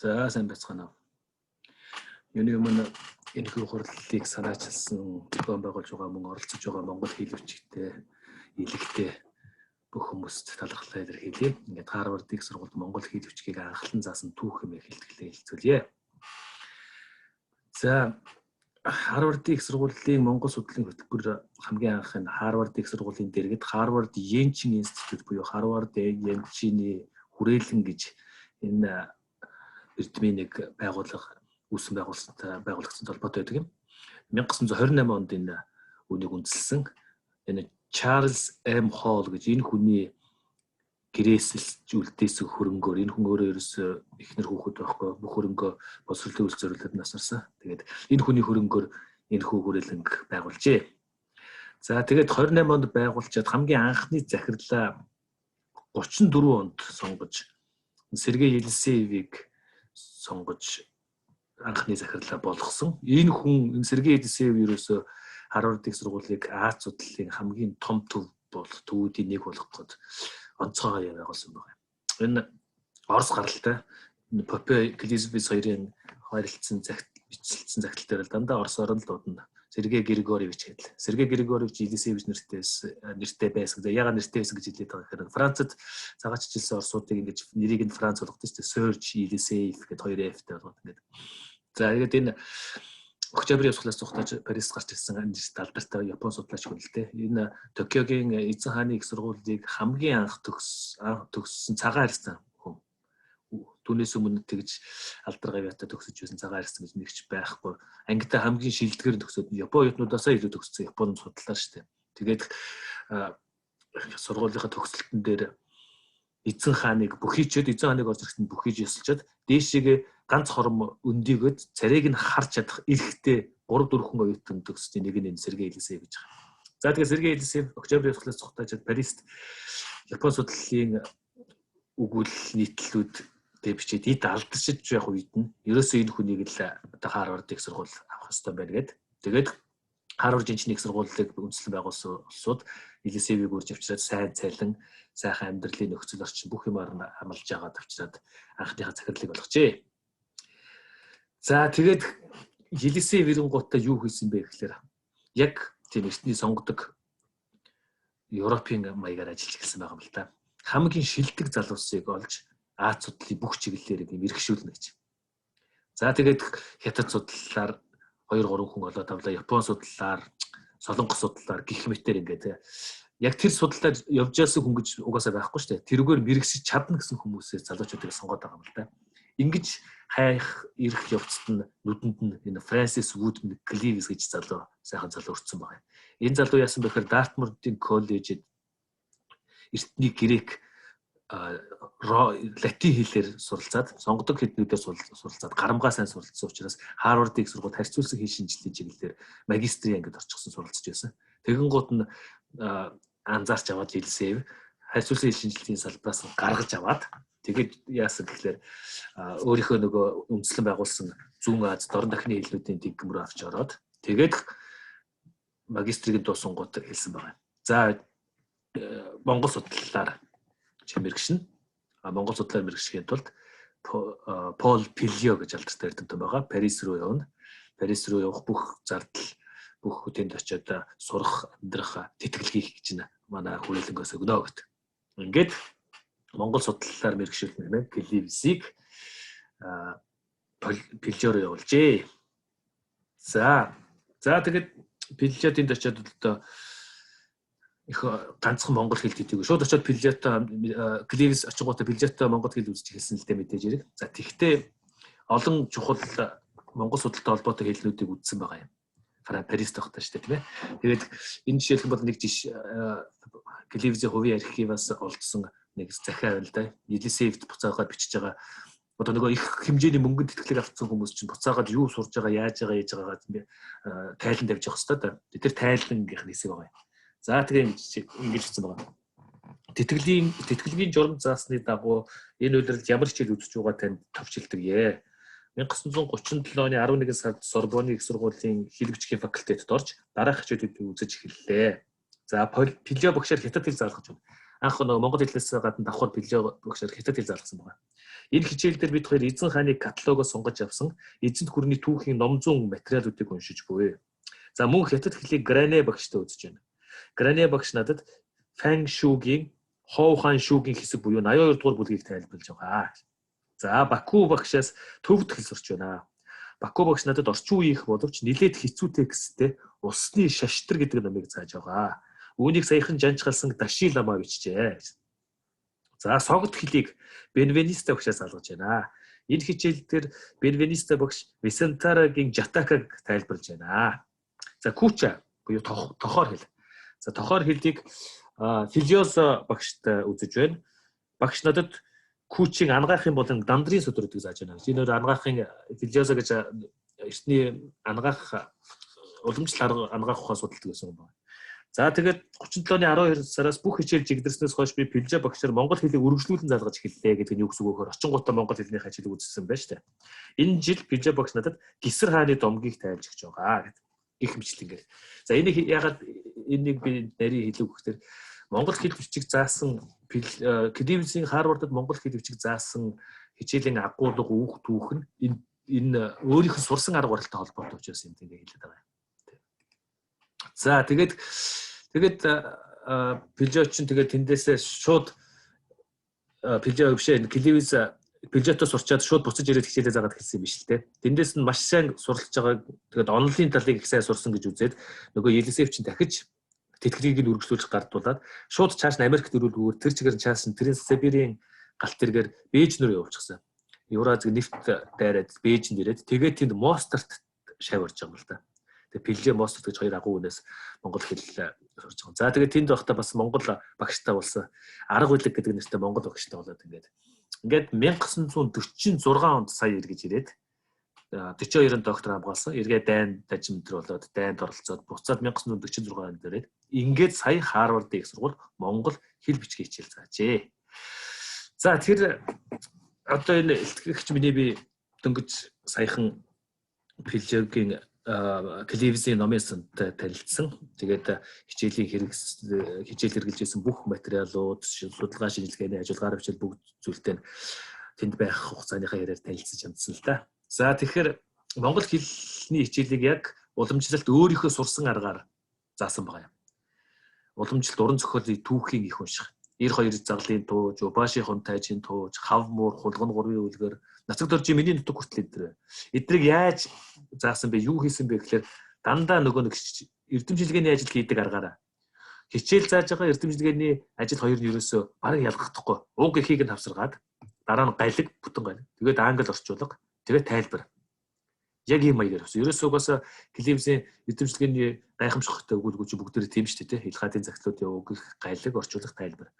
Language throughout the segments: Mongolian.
За сайн байцгаана уу. Юуны өмнө энэ хүү хурлыг санаачилсан зохион байгуулж байгаа мөн оролцож байгаа Монгол хэл хүчтэй илэгтэй бүх хүмүүст талархлаа илэрхийлье. Ингээд Харвард их сургуульд Монгол хэл хүчгийг анхлан заасан түүх хэмээх хэлтгэлээ хэлцүүлье. За Харвард их сургуулийн Монгол судлалын хөтөлбөр хамгийн анх нь Харвард их сургуулийн дэргэд Харвард Йенчин институт буюу Харвард Йенчиний хүрээлэн гэж энэ эрдмийн нэг байгууллага үүсгэн байгуулагдсан толгойтой байдаг юм. 1928 онд энэ үнийг үндэслэсэн. Энэ Чарльз М. Холл гэж энэ хүний гэрээсэлж үлдээсэн хөрөнгөөр энэ хүн өөрөө ерөөсөө ихнэр хүүхэд байхгүй бүх хөрөнгөө боловсролын үйл зорилгод насарсан. Тэгээд энэ хүний хөрөнгөөр энэ хүү хүрээлэнг байгуулжээ. За тэгээд 28 онд байгуулчаад хамгийн анхны захирлаа 34 онд сонгож Сергей Елисеевийг сонгож анхны захирлаа болгосон. Энэ хүн Сергей Елисеев ерөөсөө Харвард их сургуулийг Аз судлалын хамгийн том төв болох төвүүдийн нэг болгоход онцгой байгуулсан байна. Энэ Орос гаралтай Попе Клизбис хоёрын харилцсан бичилсэн захидал дээр л дандаа орсоор нь л дуудана. Сергей Григорьевич гэдэг. Сергей Григорьевич Елисеевич нэртэй байсан. Яагаад нэртэй байсан гэж хэлээд байгаа хэрэг Францад цагаачжилсан орсуудыг ингэж нэрийг нь Франц болгодог шүү дээ. Serge Елисеев гэдэг хоёр F-тэй болгоод ингэж. За тэгээд энэ Октябрийн явцлаас цугтаж Парис гарч ирсэн алдартай Япон судлаач хүн л дээ. Энэ Токиогийн эзэн хааны их сургуулийг хамгийн анх төгссөн цагаан харьцан хүн. Түүнээс өмнө тэгж алдар гавьяатай төгсөж байсан цагаан харьцан гэж нэгч байхгүй. Ангитай хамгийн шилдэгэр төгсөөд Япон оюутнуудаасаа илүү төгссөн Японд судлаа шүү дээ. Тэгээд сургуулийнхаа төгсөлтөн дээр эзэн хааныг бүхийчээд эзэн хааныг орж ирэхэд бүхийж ёсолчод дээшээгээ ганц хором өндийгöd царайг нь харж чадах эрхтэй 3-4 хүн оюутан төгссөн нэг нь Сергей Елисеев гэж байгаа. За тэгээд Сергей Елисеев Октябрийн явцлаас цугтаачаад Парист Япон судлалын өгүүлэл нийтлэлүүд дээр бичээд эд алдаршиж явах үед нь ерөөсөө энэ хүнийг л одоо Харвард их сургууль авах хэрэгтэй байна гэдэг. Тэгээд Харвард инженерийн сургуулийг үндэслэн байгуулсан улсууд Елисеевийг үрж авчираад сайн цайлан сайхан амьдралын нөхцөл орчин бүх юмар нь амлаж байгаа тавчраад анхныхаа захирлыг болгожээ. За тэгээд Елисеев ирэнгуутаа юу хийсэн бэ гэхээр яг тийм эртний сонгодог Европын маягаар ажиллаж эхэлсэн байгаа юм л да. Хамгийн шилдэг залуусыг олж Аз судлалын бүх чиглэлээр юм эрхшүүлнэ гэж. За тэгээд хятад судлалаар 2-3 хүн олоод тавлаа, Япон судлалаар, Солонгос судлалаар гих мэтэр ингээд яг тэр судлалаар явж яасан хүн гэж угаасаа байхгүй шүү дээ. Тэрүүгээр мэрэгсэж чадна гэсэн хүмүүсээ залуучуудыг сонгоод байгаа юм л да. Ингэж хайх ирэх явцад нь нүдэнд нь энэ Фрэнсис Вудман Клевис гэж залуу сайхан залуу өртсөн байгаа юм. Энэ залуу яасан бэхээр Дартмуртын коллежид эртний грек латин хэлээр суралцаад сонгодог хэлнүүдээр суралцаад гарамгаа сайн суралцсан учраас Харвард их сургууль харьцуулсан хэл шинжилгээний чиглэлээр магистрийн ангид орчихсон суралцж байсан. Тэгэн гут нь анзаарч аваад Елисеев харьцуулсан хэл шинжилгээний салбараас гаргаж аваад тэгээд яасан гэхээр өөрийнхөө нөгөө үндэслэн байгуулсан Зүүн Аз дорн дахны хэлнүүдийн дэглэмрүү авч ороод тэгээд магистрийг дууссан гут хэлсэн байна. За Монгол судлалаар мэрэгшин Монгол судлаар мэрэгшихийн тулд Пол Пильо гэж алдартай эрдэмтэн байгаа. Парис руу явна. Парис руу явах бүх зардал бүх хүтэнд очиод сурах, амьдрах, тэтгэлгийг гэж манай хүрээлэнгээс өгнө гэдэг. Ингээд Монгол судлалаар мэрэгшүүлсэн юм. Клевисийг Пильо руу явуулжээ. За тэгээд Пильо тэнд очиод одоо их ганцхан монгол хэл хэлдэг. Шууд очиод Пильотой Клевис очингуудаа Пильотой монгол хэл үзэж эхэлсэн л дээ мэдээж хэрэг. За тэгвэл олон чухал монгол судалтай холбоотой хэлнүүдийг үзсэн байгаа юм. Парист тохтой шүү дээ тийм ээ. Тэгээд энэ жишээлхэн бол нэг жиш Клевисийн хувийн архиваас олдсон нэг захиа байл да. Елисеевд буцаагаад бичиж байгаа. Одоо нөгөө их хэмжээний мөнгөнд тэтгэлэг авсан хүмүүс чинь буцаагаад юу сурж байгаа, яаж байгаагаа тайлан тавьж явах хэрэгтэй да. Тэр тайлангийнх нь хэсэг байгаа юм. За тэгээ ингэж хэлсэн байгаа. Тэтгэлгийн журам заасны дагуу энэ үйлрэлд ямар хичээл үзэж байгаа танд товчилдаг ээ. 1937 оны 11 сард Сорбоны их сургуулийн хэл бичгийн факультетд орж дараах хичээлүүдийг үзэж эхэллээ. За Пильо багшаар хятад хэл заалгаж байна. анх нөгөө монгол хэлнээс гадна давхар билээ багшаар хятад хэл заалгасан байна. Энэ хичээл дээр бид хоёр эзэн хааны каталогоос сонгож авсан эзэнт гүрний түүхийн номзун материалуудыг уншиж буй. За мөн хятад хэлийг Гране багштай үзэж байна. Гране багш надад Фэн Шүүгийн Хов хаан шүүгийн хэсэг буюу 82 дугаар бүлгийг тайлбарлаж байгаа. За Баку багшаас төвд хэл сурч байна. Баку багш надад орчин үеийнх боловч нэлээд хэцүү тексттэй Усны шаштар гэдэг номыг зааж байгаа. Үүнийг саяхан жанчгалсан Даши лама бичжээ. За согд хэлийг Бенвениста багшаас алгаж байна. Энэ хичээл дээр Бенвениста багш Висентарагийн Жатакаг тайлбарлаж байна. За Куча буюу тохоор хэл. За тохоор хэлийг Филиосо багштай үзэж байна. Багш надад Кучиг ангаахын болон дандрын судар гэдэг зааж байна. Энэ өөр ангаахын Филиосо гэж эртний ангаах уламжлал ангаах ухаан судалдаг гэсэн юм байна. За тэгээд 37-ны 12 сараас бүх хичээл жигдэрснээс хойш би Пилжа багшаар монгол хэлийг үргэлжлүүлэн заалгаж эхэллээ гэдэг нь юу гэсэн үг вөхөр очингуудаа монгол хэлний хичээлийг үзсэн байна шүү дээ. Энэ жил Пилжа багш надад Гисэр хааны домгийг тайлж өгч байгаа гэдэг их мэтлэнгээр. За энийг ягаад энийг би нарийн хэлэг өгөхдөр монгол хэл бичиг заасан Кливсийн Харвардд монгол хэл бичиг заасан хичээлийн агуулга үүх түүх нь энэ өөрийнх нь сурсан арга барилтай холбоотой учраас юм тийм хэлээд байгаа. За тэгээд Пилжа чинь тэгээд тэндээсээ шууд Пилжа өвшөө Кливс Пилжатоос сурчаад шууд буцаж ирээд хичээлээ заагаад хэлсэн юм биш л те. Тэндээс нь маш сайн суралцж байгаа. Тэгээд онлын талыг их сайн сурсан гэж үзээд нөгөө Елисев чинь дахиж тэтгэрийг нь үргэлжлүүлж гардуулаад шууд чааш нь Америкт өрүүлгүүгээр тэр чигээр нь чааш нь Транссибирийн галт тэргээр Бээжин рүү явуулчихсан. Евразиг нефт дайраад Бээжинд ирээд тэгээд тэнд Мостерт шав орж байгаа юм л да. Тэгээд Пилжа Мостерт гэж хоёр агуу хүнээс монгол хэл сурж байгаа. За тэгээд тэнд байхдаа бас монгол багштай болсон. Арга үлэг гэдэг нэртэй монгол багштай болоод ингээд 1946 онд сая иргэж ирээд 42-нд доктор хамгаалсан. Эргээ дайн дажимтэр болоод дайнд оролцоод буцаад 1946 онд ирээд ингээд сая Харвардын их сургууль Монгол хэл бичгийн хичээл заажээ. За тэр одоо энэ илтгэгч миний би дөнгөж саяхан Пилжагийн Кливсийн номын сантай танилцсан. Тэгээд хичээл хэрэгжилсэн бүх материалууд, судалгаа шинжилгээний ажиллагаар хичээл бүгд зүйлтэй тэнд байх хугацааныхаа яриар танилцсан юмсан л да. За тэгэхээр монгол хэлний хичээлийг яг уламжлалт өөрийнхөө сурсан аргаар заасан байгаа юм. Уламжлалт уран зохиолын түүхийн их унших. 92 заглын тууж, Убаши хунтайчийн тууж, Хавмуур, Хулган гурвын үлгэр, Нацаг доржи миний нутаг хүртэл эдрээ. Эдрийг яаж заасан бэ? Юу хийсэн бэ гэхээр дандаа нөгөө нэг эрдэмжилгээний ажил хийдэг аргаараа. Хичээл зааж байгаа эрдэмжилгээний ажил хоёр нь ерөөсөө бараг ялгахдаггүй. Уг эхийг нь тавсаргаад дараа нь галиг, бүтэн галиг. Тэгээд англи орчуулга, тэгээд тайлбар. Яг ийм маягаар явсан. Ерөөсөө угаасаа Кливсийн эрдэмжилгээний гайхамшигтай өгүүлбэрч бүгдээрээ тийм шүү дээ. Хилгаатын загтлуудын үг, галиг, орчуулга, тайлбар.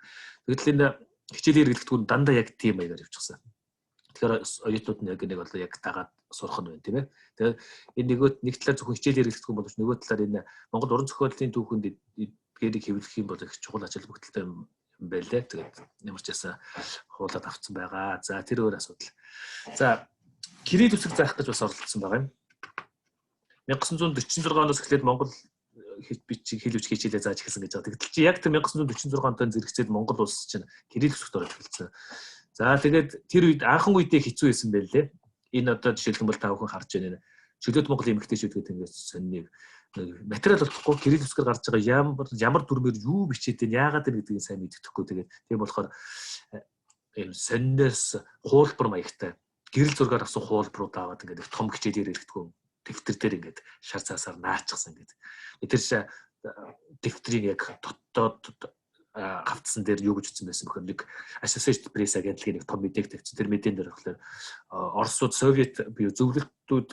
Тэгэл энэ хичээлийн хэрэглэгдгүүн дандаа яг тийм маягаар явчихсан. Тэгэхээр оюутнууд нь яг нэг бол яг дагаад сурах нь байна тийм ээ. Тэгээд энэ нэг талаар зөвхөн хичээлийн хэрэглэгдэх боловч нөгөө талаар энэ Монгол уран зохиолын түүхэнд эдгээрийг хэвлэх юм бол их чухал ач холбогдолтой юм байлээ. Тэгээд ямар ч ясаа хуулаад авцсан байгаа. За тэр өөр асуудал. За Кирилл үсэг заах гэж бас оролцсон байгаа юм. 1946 оноос эхлээд Монгол хэл бичиг хичээлээ зааж эхэлсэн гэж байгаа. Тэгтэл чи яг тэр 1946 онд зэрэгцээд Монгол улс чинь Кирилл үсэгт ороод эхэлсэн. За тэгээд тэр үед анхан үедээ хэцүү байсан байлээ. Энэ одоо жишээлбэл бол та бүхэн харж байна. Чөлөөт Монгол эмэгтэйчүүд гэдэг ингээд соннийг материал болохгүй Кирилл үсгээр гарч байгаа ямар дүрмээр юу бичээд байна, яагаад гэдгийг сайн мэддэхгүй. Тэгээд тийм болохоор энэ сонноос хуулбар маягтай гэрэл зургаар авсан хуулбарууд аваад ингээд том хичээлээр хэрэгтгүү дэвтэр дээр ингээд шар цаасаар наачихсан гэдэг. Тэр дэвтрийг яг дотоод хавцсан дээр юу гэж утсан байсан бөхөр нэг Associated Press агентлагийн нэг том мэдээг тавьсан. Тэр мэдэн дээр болохоор Оросууд Совет бие зөвлөлтүүд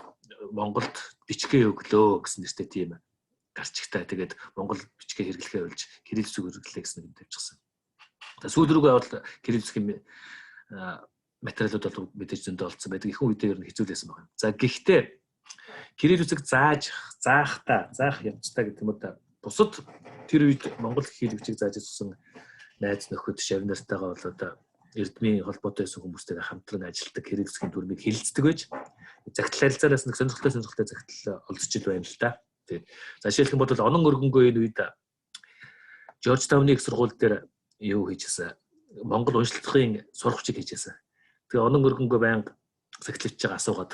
Монголд бичгээ өглөө гэсэн нэртэй тийм гарчигтай. Тэгээд Монгол бичгээ хэрэглэхээ болж Кирилл үсэг хэрэглэе гэсэн юм тавьчихсан. За сүүл рүүгээ бол Кирилл үсгийн материалууд бол мэдээж зөндөө олцсон байдаг. Ихэнх үедээ ер нь хэцүүлсэн байна. За гэхдээ Кирилл үсэг заах явцтай гэдэг юм уу та. Бусад тэр үед монгол хэл бичиг зааж ирсэн найз нөхөд шавнартайгаа болоод эрдмийн холбоотой байсан хүмүүстэйгээ хамтран ажилладаг Кирилл үсгийн дүрмийг хэлэлцдэг байж загтал харилцаанаас нэг сонирхолтой загтал олдчихл байна л да. За жишээлх юм бол онон өргөнгөө энэ үед Жорж Тауны их сургууль дээр юу хийжсэн. Монгол уншилтын сургачиг хийжсэн. Тэгээ онон өргөнгөө байнга цагтлж байгаа асуугаад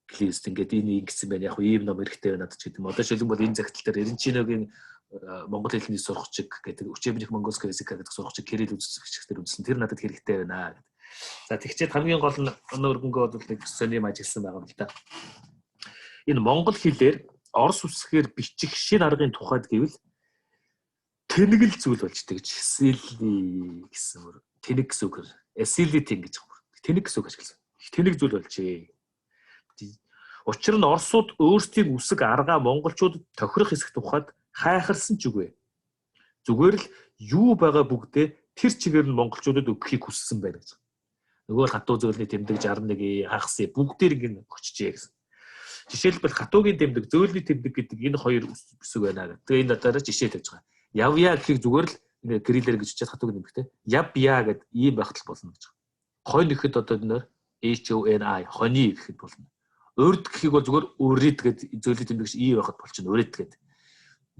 клист ингээд энэ ингэсэн байна. Яг ийм ном эрэхтэй байна надад ч гэдэг юм. Одоо шилэн бол энэ цагтл дээр Эренчиногийн монгол хэлний сургачиг гэдэг Учебник Монгольская языка гэдэг сургачиг Кирилл үзэгчдэр үзсэн. Тэр надад хэрэгтэй байна гэдэг. За тэгчээд хамгийн гол нь онон өргөнгөө бол нэг сони юм ажилласан байгаа юм л да. Энэ монгол хэлээр орос үсгээр бичих шин аргын тухайд гэвэл тэнэгэл зүйл болжтэй гэж эсэли гэсэн мөр тэнэг гэсэн үг. Эсэли тэн гэж байгаа. Тэнэг гэсэн үг ашигласан. Тэнэг зүйл болжээ. Учир нь орсууд өөрсдийн үсэг аргаа монголчуудад тохирох хэсэг тухайд хайхарсан ч үгүй. Зүгээр л юу байгаа бүгдээ тэр чигээр нь монголчуудад өгөхийг хүссэн байна гэж. Нөгөө хатуу зөөлний тэмдэг 61 хагас бүгдээр ингэ өгчжээ гэсэн. Жишээлбэл хатуугийн тэмдэг, зөөлний тэмдэг гэдэг энэ хоёр үсэг байна гэдэг. Тэгээ энэ дотор жишээ тавьж байгаа. Явъя гэхийг зүгээр л грилэр гэж чад хатуугийн тэмдэгтэй. Явъя гэд ийм багтал болно гэж. Хонь гэхэд одоо нэр HONI хони гэхэд болно. Өрд гэхийг бол зүгээр өрөд гэд зөөлний тэмдэгч байхад болчихно өрөд гэд.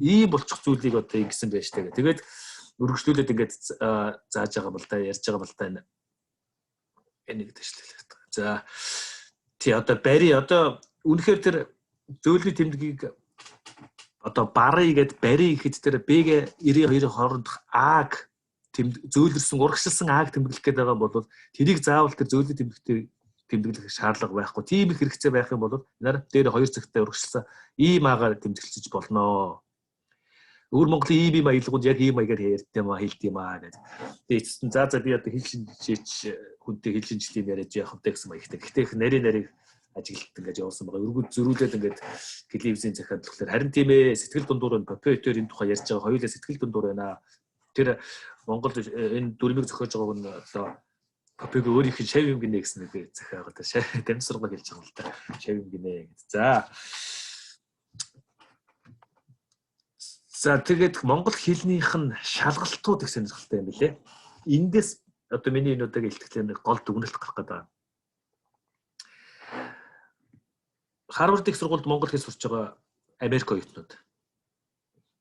Ийм болчих зүйлийг одоо ингэсэн байж таа. Тэгээд өргөжлүүлээд ингээд зааж байгаа бол та ярьж байгаа бол та энийг дэвшлээ. За тий одоо бари одоо үнэхээр тэр зөөлний тэмдгийг одоо бари гэд бари гэхэд тэр Б-92-ийн хооронд Аг зөөлрсөн урагшилсан Аг тэмдэглэх гээд байгаа бол тэрийг заавал тэр зөөлний тэмдэгтэй тэмдэглэх шаардлага байхгүй. Тийм их хэрэгцээ байх юм бол нар дээр 2 цагтай урагшилсан ийм агаар тэмдэглэж болно. Өөр Монголын ийм аялгууд яг ийм маягаар ярьд юм аа хэлд юм аа гэдэг. Тэгээд за би одоо хэл шинжээч хүнтэй хэл шинжлэлийн яриад явахтай гэсэн маягтай. Гэхдээ нарийн ажиглалт ингэж явуулсан байгаа. Өргөд зөрүүлээд ингэж телевизийн захиад болохоор харин тийм ээ сэтгэл дундуур нь Попетер энэ тухай ярьж байгаа хоёулаа сэтгэл дундуур байна. Тэр Монгол энэ дүрмийг зохиож байгааг нь одоо Попег өөрийнх нь шав юм гинэ гэсэн нэг захиагаад дамжсаргал хэлж байгаа юм л да. Шав юм гинэ гэдэг. За тэгээд монгол хэлнийх нь шалгалтууд их сонирхолтой юм билэ. Эндээс одоо миний энэ удаагийн илтгэлийн гол дүгнэлт гарах гэдэг. Харвард их сургуульд монгол хэл сурч байгаа Америк оюутнууд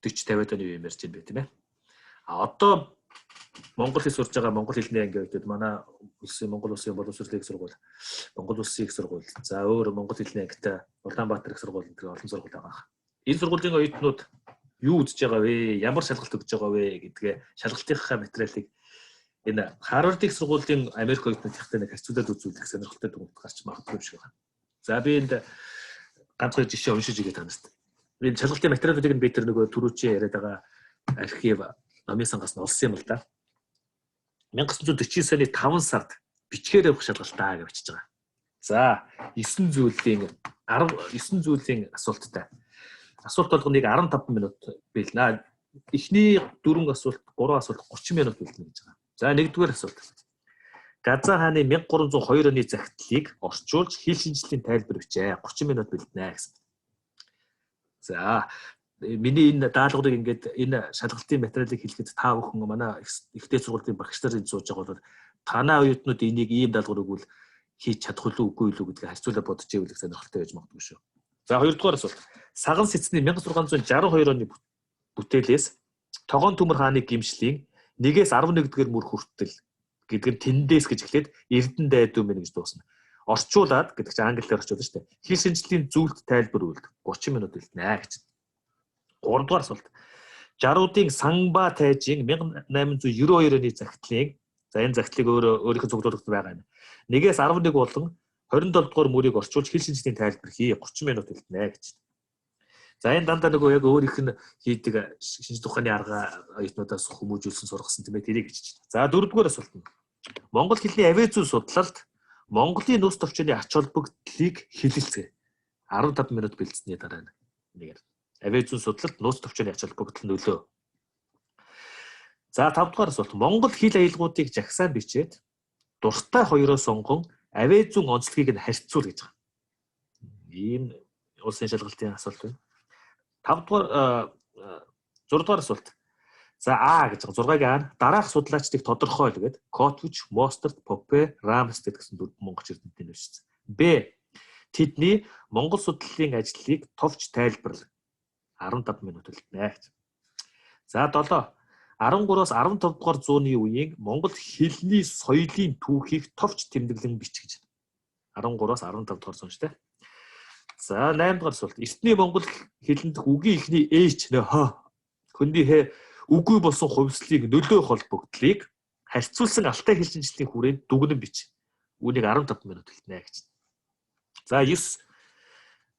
40-50 оны үеийн ярьж байна тийм ээ. Одоо монгол хэл сурч байгаа монгол хэлний анги оюутнууд манай улсын Монгол улсын боловсролын их сургууль, Монгол улсын их сургууль, за өөр монгол хэлний ангитай Улаанбаатар их сургууль гэх олон сургууль байгаа. Энэ сургуулийн оюутнууд юу үзэж байгаа вэ? Ямар шалгалт өгж байгаа вэ гэдгээ шалгалтынхаа материалыг энэ Харвард их сургуулийн Америк оюутнуудтай нэг харьцуулаад үзүүлэх сонирхолтой дүгнэлт гарч магадгүй юм шиг байна. За би энд ганц хоёр жишээ уншиж игээ танаас. Энэ шалгалтын материалуудыг нь би тэр нөгөө түрүүчийн яриад байгаа архив номын сангаас нь олсон юм л да. 1949 оны 5 сард бичгээр явах шалгалтаа гэж бичиж байгаа. За 9 зүйлийн асуулттай. Асуулт болгоныг 15 минут биелнэ. Эхний 4 асуулт, 3 асуулт 30 минут биелнэ гэж байгаа. За нэгдүгээр асуулт. Газаа хааны 1302 оны загтлыг орчуулж хэл шинжлэлийн тайлбар бичээ. 30 минут бэлднэ гэсэн. За миний энэ даалгаврыг ингээд энэ шалгалтын материалыг хэлэхэд та бүхэн манай ихтэй сургуулийн багш нар энд сууж байгаа бол танаа оюутнууд энийг ийм даалгавар өгвөл хийж чадах үгүй юу гэдгийг харьцуулаад бодож ивэл сонирхолтой байж магадгүй шүү. За хоёрдугаар асуулт. Саган сэцний 1662 оны бүтээлээс Тогоон Төмөр хааны гимшлийн 1-ээс 11-р мөр хүртэл гэдэг нь тэндээс гэж эхлээд Эрдэнэ дайд юм гэж дуусна. Орчуулад гэдэг чинь англиар орчуулна шүү дээ. Хэл шинжлэлийн зүйлд тайлбар үлд 30 минут үлдэнэ гэж. 3-р асуулт. Жаруудын Санба тайжийн 1892 оны загтлыг за энэ загтлыг өөрийнхөө цуглуулгад байгаа юм. 1-ээс 11 болон 27-р мөрийг орчуулж хэл шинжлэлийн тайлбар хий 30 минут үлдэнэ гэж. За энэ дандаа нөгөө яг өөрийнх нь хийдэг шинжлэх ухааны арга оюутнуудаас хүмүүжүүлсэн сургасан тийм ээ тэрийг гэж. За 4-р асуулт нь. Монгол хэлний авиа зүй судлалт Монголын нөөц төвчний ач холбогдлыг хэлэлцгээе. 15 минут бэлдсэний дараа нэгээр. Авиа зүй судлалт нөөц төвчний ач холбогдол нөлөө. За 5-р асуулт. Монгол хэл аялгуудыг жагсаан бичээд дуртай хоёроо сонгон авиа зүйн онцлогийг нь харьцуул гэж байгаа. Ийм улсын шалгалтын асуулт байна. 6-р асуулт. За А гэж байгаа. 6-гийн А дараах судлаачдыг тодорхойл гэдэг. Котвич, Мостерт, Попе, Рамстед гэсэн дөрвөн монгол эрдэмтдийн нэвшсэн. Б. Тэдний монгол судлалын ажлыг товч тайлбарлав. 15 минут үлдэнэ гэж. За 7. 13-аас 15 дугаар зууны үеийн Монгол хэлний соёлын түүхийг товч тэмдэглэн бич гэж. 13-аас 15 дугаар зуун шүү дээ. За 8 дугаар асуулт. Эртний Монгол хэлэнд үгийн эхний ээч нэ х хөндийнхээ үгүй болсон хувьслыг нөлөө холбогдлыг харьцуулсан алтай хэл шинжлэлийн хүрээнд дүгнэн бич. Үүнийг 15 минут хэлнэ гэж. За 9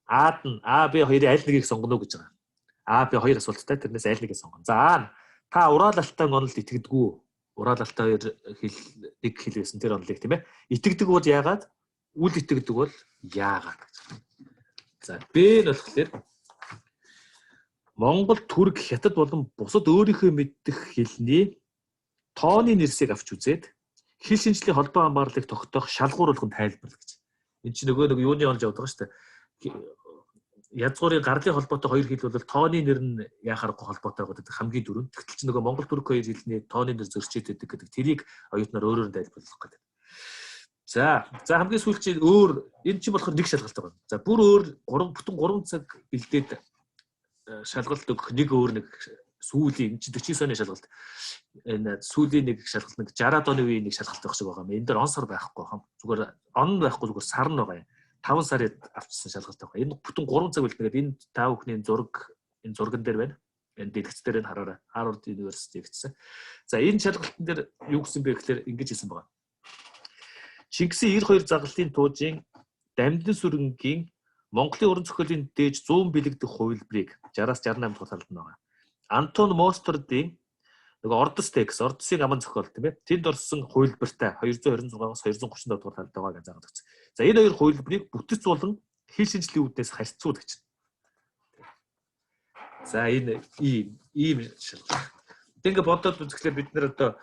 А-д нь А, Б хоёрын аль нэгийг сонгоно гэж байгаа. А, Б хоёр асуулттай тэрнээс аль нэгийг сонгоно. За А, та Урал алтай онолд итгэдэггүй. Урал алтай хоёр хэл нэг хэл байсан тэр онолыг тийм ээ. Итгэдэг бол яагаад? Үл итгэдэг бол яагаад гэж. За Б нь болохоор Монгол, Түрк, Хятад болон бусад өөрийнхөө мэддэг хэлний тооны нэрсийг авч үзээд хэл шинжлэлийн холбоо хамгааллыг тогтоох шалгуур болгон тайлбарлах гэж. Энд чинь нөгөө нэг юуны онж явдаг шүү дээ. Язгуурын гарлын холбоотой хоёр хэл бол тооны нэр нь яхаарахгүй холбоотой байдаг хамгийн дөрөв. Тэгтэл чинь нөгөө Монгол, Түрк хоёр хэлний тооны нэр зөрчиж байдаг гэдэг тэрийг оюутнаар өөрөөр нь тайлбарлах гэдэг. За хамгийн сүүлчийн өөр энэ чинь болохоор нэг шалгалт байгаа. За бүр өөр бүтэн 3 цаг бэлдээд шалгалт өгөх нэг өөр нэг сүүлийн 49 оны шалгалт энэ сүүлийн нэг шалгалт нэг 60-аад оны үеийн нэг шалгалт байх шиг байгаа юм. Энэ дээр он сар байхгүй хам. Зүгээр он байхгүй зүгээр сар нь байгаа юм. 5 сард авчсан шалгалт байгаа. Энэ бүтэн 3 цаг бэлдээд энэ 5 бүхний зураг энэ зурган дээр байна. Энэ дэлгэц дээр нь хараарай. Harvard University гэсэн. За энэ шалгалтын дээр юу гэсэн бэ гэхээр ингэж хэлсэн байгаа. Чингисийн 92 загаллын туужийн Дамжин сүрэнгийн Монголын уран зохиолын дээж 100 бэлэгдэх хувилбарыг 60-аас 68 дугаар талд нь байгаа. Антон Мостордын нөгөө Ордос текст, Ордосын аман зохиол тийм ээ. Тэнд орсон хувилбартай 226-аас 237 дугаар талд байгаа гэж заагаад өгсөн. За энэ хоёр хувилбарыг бүтэц болон хэл шинжлэлийн үүднээс харьцуул гэж. За энэ ийм шалгалт. Ингээ бодоод үзэхлээр бид нэр одоо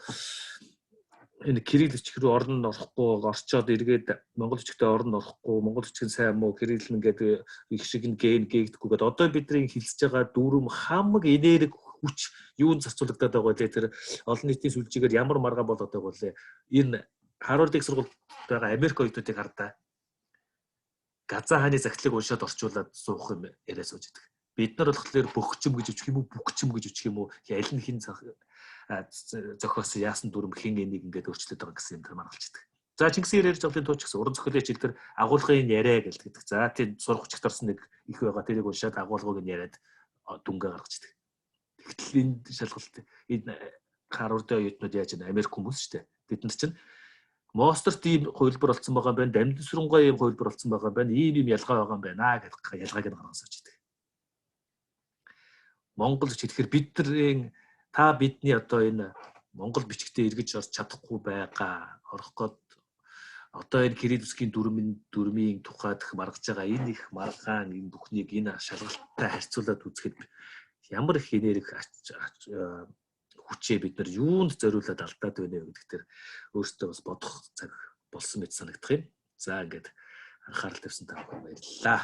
энэ кирилл бичиг рүү орно орохгүй орчоод эргээд монгол бичгтээ орно орохгүй монгол бичиг нь сайн муу кирилл ингээд их шиг нь гээгдэхгүй гэдэг. Одоо бидний хэлсэж байгаа дүрм хамаг энерги хүч юунд зарцуулагдаад байгаа вэ? Тэр олон нийтийн сүлжээгээр ямар маргаан болоод байгаа вэ? Энэ Harvard их сургуульд байгаа Америк оюутнуудыг хардаа Газаа хааны захидлыг уншаад орчуулад суух юм яриа сууж идэг. Бид нар болохоор бөхчим гэж өчх юм уу, бүгчим гэж өчх юм уу? Аль нь хин зохиос яасан дүрм хин энийг ингээд өөрчлөд байгаа гэсэн юм тэр маргалж идэг. За Чингисийн ярьж авлын тууч гэсэн уран зохиолын хичээл дээр агуулгын яриа гэлдэг. За тийм сурах хүчтэй орсон нэг их байгаа. Тэрийг уншаад агуулгыг нь яриад дүнгээ гаргаж идэг. Тэгтэл энэ шалгалт энэ Harvard-ийн оюутнууд яаж вэ? Америк хүмүүс шүү дээ. Бид нар чинь Мосторт ийм хувилбар болсон байгаа юм байна. Дамжин сүрэнгүй ийм хувилбар болсон байгаа юм байна. Ийм ялгаа байгаа юм байна гэдэг ялгааг нь гаргаж ирж идэг. Монгол гэж хэлэхээр бидний одоо энэ монгол бичгтээ эргэж орж чадахгүй байгаа орох гээд одоо энэ кириллскийн дүрмийн тухайд маргаж байгаа энэ их маргаан энэ бүхнийг энэ шалгалттай харьцуулаад үзэхэд ямар их энерги хүчээ бид нар юунд зориулаад алдаад байна вэ гэдэг дээр өөртөө бас бодох цаг болсон мэт санагдах юм. За ингээд анхаарал тавьсан та бүхэн баярлалаа.